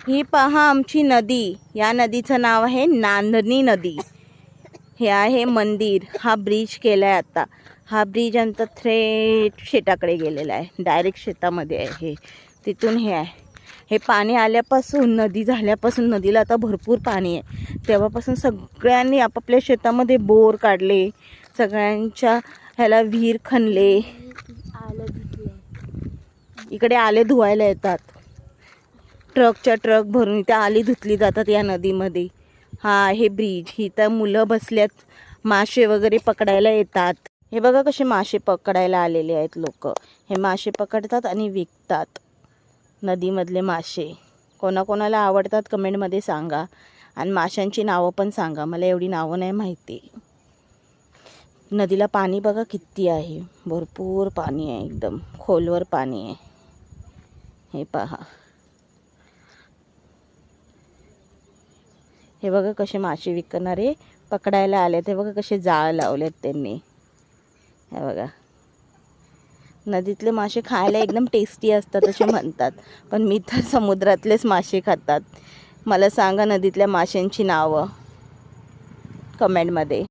ही पहा आमची नदी. या नदीचं नाव आहे नांदणी नदी. हे आहे मंदिर. हा ब्रिज केलाय आता. हा ब्रिज अंत थेट शेताकडे गेलेला आहे. डायरेक्ट शेतामध्ये आहे हे. तिथून हे आहे. हे पाणी आल्यापासून, नदी झाल्यापासून, नदीला आता भरपूर पाणी आहे. तेव्हापासून सगळ्यांनी आपापल्या शेतामध्ये बोर काढले. सगळ्यांच्या ह्याला विहीर खणले. इकडे आले धुवायला येतात. ट्रकच्या ट्रक भरून इथे आली धुतली जातात या नदीमध्ये. हा हे ब्रिज. इथं मुलं बसल्यात, मासे वगैरे पकडायला येतात. हे बघा कसे मासे पकडायला आलेले आहेत लोक. हे मासे पकडतात आणि विकतात. नदीमधले मासे कोणाकोणाला आवडतात कमेंटमध्ये सांगा. आणि माशांची नावं पण सांगा. मला एवढी नावं नाही माहिती. नदीला पाणी बघा किती आहे. भरपूर पाणी आहे. एकदम खोलवर पाणी आहे. हे पहा. हे बघा कसे मासे विकणारे पकडायला आले. ते बघा कसे जाळ लावलेत त्यांनी. हे बघा. नदीतले मासे खायला एकदम टेस्टी असतात असे म्हणतात. पण मी तर समुद्रातलेच मासे खातात. मला सांगा नदीतल्या माशांची नावं कमेंटमध्ये.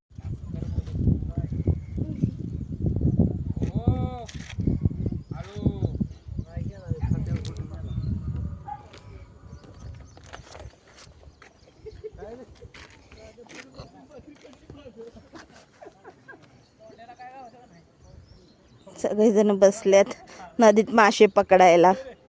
सगळेजण बसल्यात नदीत मासे पकडायला.